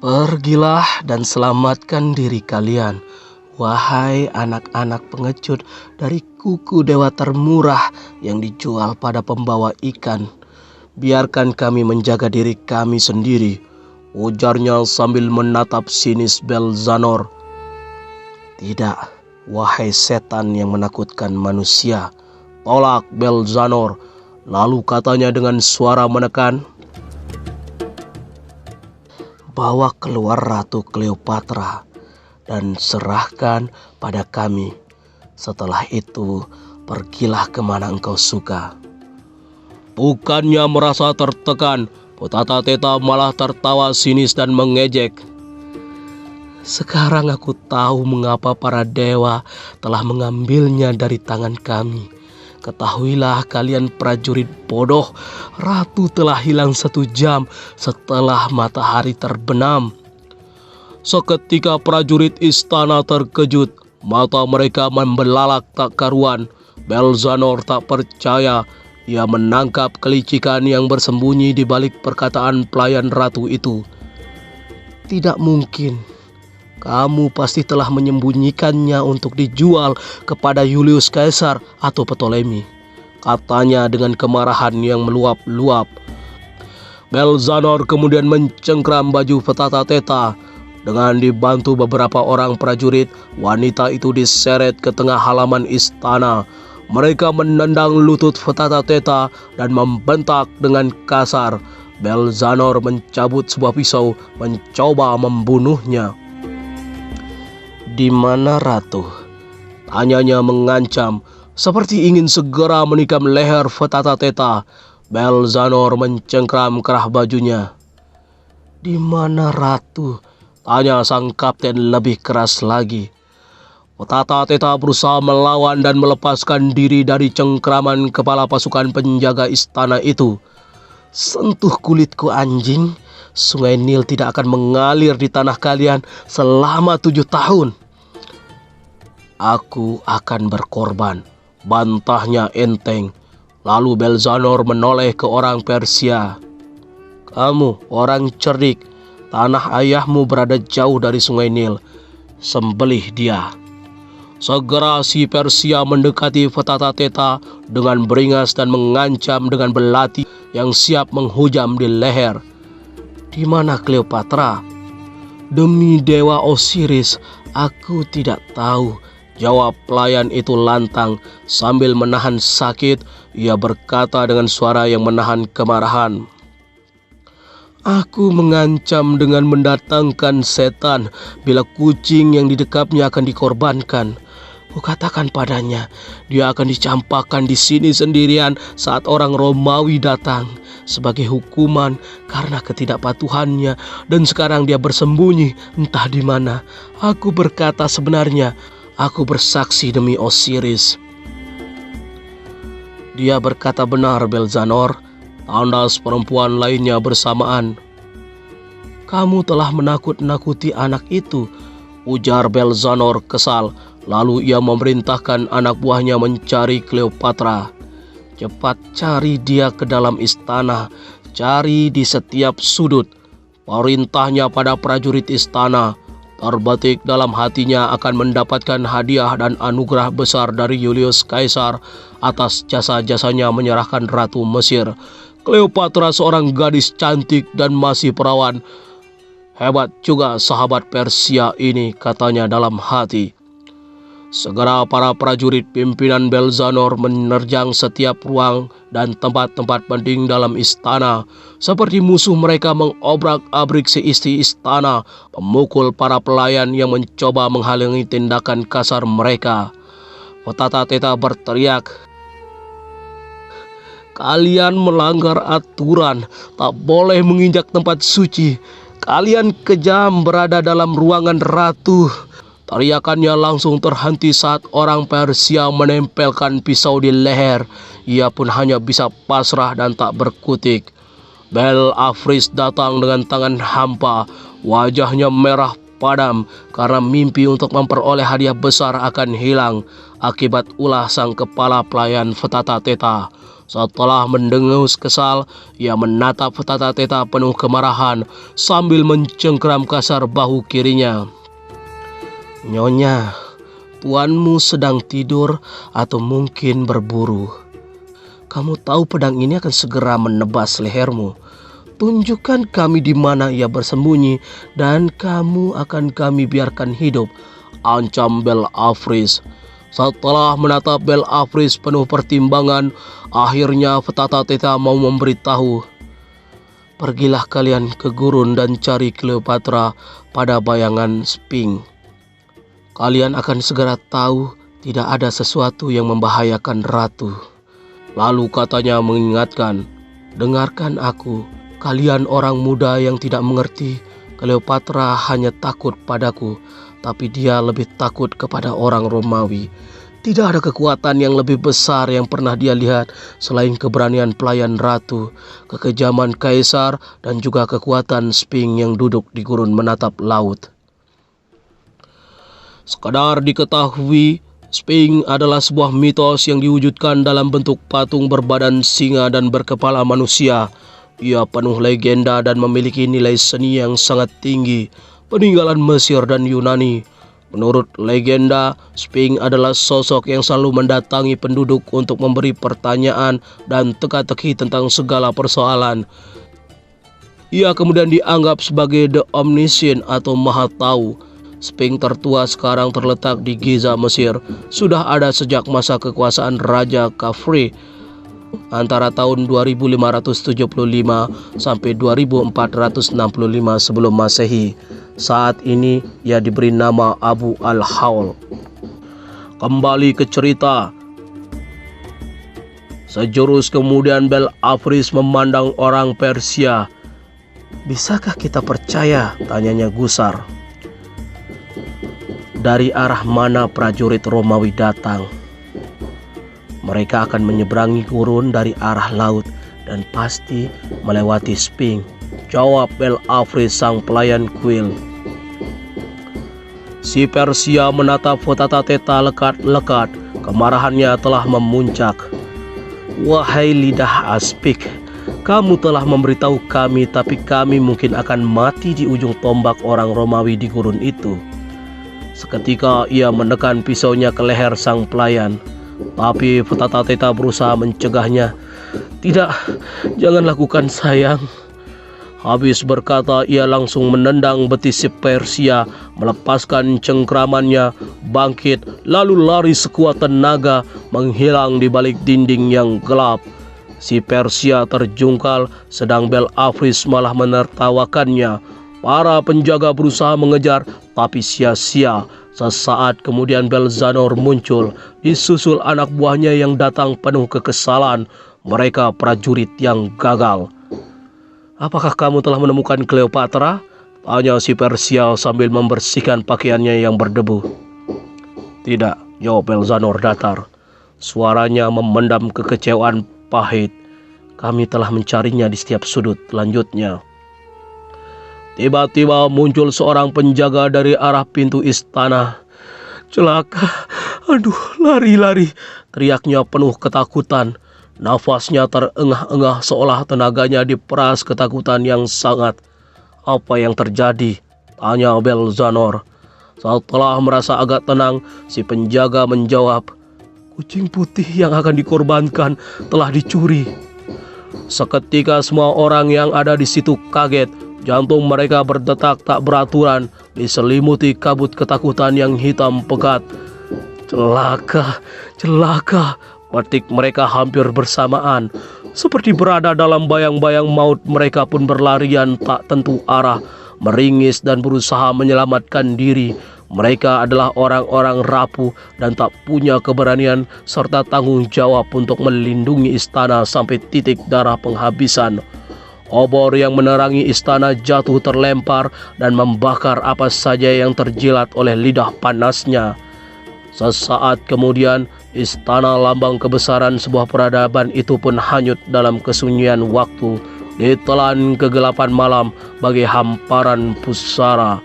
Pergilah dan selamatkan diri kalian, wahai anak-anak pengecut dari kuku dewa termurah yang dijual pada pembawa ikan. Biarkan kami menjaga diri kami sendiri, ujarnya sambil menatap sinis Belzanor. Tidak, wahai setan yang menakutkan manusia, tolak Belzanor. Lalu katanya dengan suara menekan, bawa keluar Ratu Cleopatra dan serahkan pada kami. Setelah itu, pergilah kemana engkau suka. Bukannya merasa tertekan, Potata Theta malah tertawa sinis dan mengejek. Sekarang aku tahu mengapa para dewa telah mengambilnya dari tangan kami. Ketahuilah kalian prajurit bodoh, ratu telah hilang 1 jam setelah matahari terbenam. Seketika prajurit istana terkejut, mata mereka membelalak tak karuan. Belzanor tak percaya. Ia menangkap kelicikan yang bersembunyi di balik perkataan pelayan ratu itu. Tidak mungkin. Kamu pasti telah menyembunyikannya untuk dijual kepada Julius Caesar atau Ptolemy, katanya dengan kemarahan yang meluap-luap. Belzanor kemudian mencengkram baju Potata Theta. Dengan dibantu beberapa orang prajurit, wanita itu diseret ke tengah halaman istana. Mereka menendang lutut Potata Theta dan membentak dengan kasar. Belzanor mencabut sebuah pisau, mencoba membunuhnya. Di mana ratu? Tanyanya mengancam, seperti ingin segera menikam leher Potata Theta. Belzanor mencengkram kerah bajunya. Di mana ratu? Tanya sang kapten lebih keras lagi. Potata Theta berusaha melawan dan melepaskan diri dari cengkraman kepala pasukan penjaga istana itu. Sentuh kulitku anjing, Sungai Nil tidak akan mengalir di tanah kalian selama 7 tahun. Aku akan berkorban, bantahnya enteng. Lalu Belzanor menoleh ke orang Persia. Kamu orang cerdik, tanah ayahmu berada jauh dari Sungai Nil. Sembelih dia. Segera si Persia mendekati Potata Theta dengan beringas dan mengancam dengan belati yang siap menghujam di leher. Di mana Cleopatra? Demi dewa Osiris, aku tidak tahu, jawab pelayan itu lantang. Sambil menahan sakit, ia berkata dengan suara yang menahan kemarahan. Aku mengancam dengan mendatangkan setan bila kucing yang didekapnya akan dikorbankan. Kukatakan padanya, dia akan dicampakkan di sini sendirian saat orang Romawi datang sebagai hukuman karena ketidakpatuhannya, dan sekarang dia bersembunyi entah di mana. Aku berkata sebenarnya, aku bersaksi demi Osiris. Dia berkata benar, Belzanor, tandas perempuan lainnya bersamaan. Kamu telah menakut-nakuti anak itu, ujar Belzanor kesal. Lalu ia memerintahkan anak buahnya mencari Cleopatra. Cepat cari dia ke dalam istana, cari di setiap sudut. Perintahnya pada prajurit istana. Terbetik dalam hatinya akan mendapatkan hadiah dan anugerah besar dari Julius Caesar atas jasa-jasanya menyerahkan Ratu Mesir. Cleopatra seorang gadis cantik dan masih perawan. Hebat juga sahabat Persia ini, katanya dalam hati. Segera para prajurit pimpinan Belzanor menerjang setiap ruang dan tempat-tempat penting dalam istana. Seperti musuh mereka mengobrak-abrik seisi istana, memukul para pelayan yang mencoba menghalangi tindakan kasar mereka. Potata Theta berteriak, kalian melanggar aturan, tak boleh menginjak tempat suci. Kalian kejam berada dalam ruangan ratu. Teriakannya langsung terhenti saat orang Persia menempelkan pisau di leher. Ia pun hanya bisa pasrah dan tak berkutik. Bel Afris datang dengan tangan hampa. Wajahnya merah padam karena mimpi untuk memperoleh hadiah besar akan hilang akibat ulah sang kepala pelayan Potata Theta. Setelah mendengus kesal, ia menatap Tata-Teta penuh kemarahan sambil mencengkeram kasar bahu kirinya. "Nyonya, tuanmu sedang tidur atau mungkin berburu. Kamu tahu pedang ini akan segera menebas lehermu. Tunjukkan kami di mana ia bersembunyi dan kamu akan kami biarkan hidup," ancam Belafris. Setelah menatap Belafris penuh pertimbangan, akhirnya Tata-Teta mau memberitahu. "Pergilah kalian ke gurun dan cari Cleopatra pada bayangan Sphinx. Kalian akan segera tahu tidak ada sesuatu yang membahayakan ratu." Lalu katanya mengingatkan, "Dengarkan aku, kalian orang muda yang tidak mengerti. Cleopatra hanya takut padaku, tapi dia lebih takut kepada orang Romawi. Tidak ada kekuatan yang lebih besar yang pernah dia lihat selain keberanian pelayan ratu, kekejaman kaisar, dan juga kekuatan Sphinx yang duduk di gurun menatap laut." Sekadar diketahui, Sphinx adalah sebuah mitos yang diwujudkan dalam bentuk patung berbadan singa dan berkepala manusia. Ia penuh legenda dan memiliki nilai seni yang sangat tinggi, peninggalan Mesir dan Yunani. Menurut legenda, Sphinx adalah sosok yang selalu mendatangi penduduk untuk memberi pertanyaan dan teka-teki tentang segala persoalan. Ia kemudian dianggap sebagai The Omniscient atau Maha Tahu. Sphinx tertua sekarang terletak di Giza, Mesir. Sudah ada sejak masa kekuasaan Raja Khafre antara tahun 2575 sampai 2465 sebelum Masehi. Saat ini ia diberi nama Abu al-Hawl. Kembali ke cerita. Sejurus kemudian Belafris memandang orang Persia. "Bisakah kita percaya?" tanyanya gusar. "Dari arah mana prajurit Romawi datang? Mereka akan menyeberangi gurun dari arah laut dan pasti melewati Sphinx," jawab Belafris sang pelayan kuil. Si Persia menatap Tata-Teta lekat-lekat. Kemarahannya telah memuncak. "Wahai lidah aspik, kamu telah memberitahu kami, tapi kami mungkin akan mati di ujung tombak orang Romawi di gurun itu." Seketika ia menekan pisaunya ke leher sang pelayan. Tapi Tata-Teta berusaha mencegahnya. "Tidak, jangan lakukan sayang." Habis berkata, ia langsung menendang betis si Persia, melepaskan cengkramannya, bangkit, lalu lari sekuat tenaga, menghilang di balik dinding yang gelap. Si Persia terjungkal, sedang Belafris malah menertawakannya. Para penjaga berusaha mengejar, tapi sia-sia. Sesaat kemudian Belzanor muncul, disusul anak buahnya yang datang penuh kekesalan. Mereka prajurit yang gagal. "Apakah kamu telah menemukan Cleopatra?" tanya si Persia sambil membersihkan pakaiannya yang berdebu. "Tidak," jawab Belzanor datar. Suaranya memendam kekecewaan pahit. "Kami telah mencarinya di setiap sudut," lanjutnya. Tiba-tiba muncul seorang penjaga dari arah pintu istana. "Celaka, aduh, lari," teriaknya penuh ketakutan. Nafasnya terengah-engah seolah tenaganya diperas ketakutan yang sangat. "Apa yang terjadi?" tanya Belzanor. Setelah merasa agak tenang, si penjaga menjawab, "Kucing putih yang akan dikorbankan telah dicuri." Seketika semua orang yang ada di situ kaget. Jantung mereka berdetak tak beraturan, diselimuti kabut ketakutan yang hitam pekat. "Celaka, celaka!" petik mereka hampir bersamaan. Seperti berada dalam bayang-bayang maut, mereka pun berlarian tak tentu arah, meringis dan berusaha menyelamatkan diri. Mereka adalah orang-orang rapuh dan tak punya keberanian serta tanggung jawab untuk melindungi istana sampai titik darah penghabisan. Obor yang menerangi istana jatuh terlempar dan membakar apa saja yang terjilat oleh lidah panasnya. Sesaat kemudian, istana lambang kebesaran sebuah peradaban itu pun hanyut dalam kesunyian waktu, ditelan kegelapan malam bagai hamparan pusara.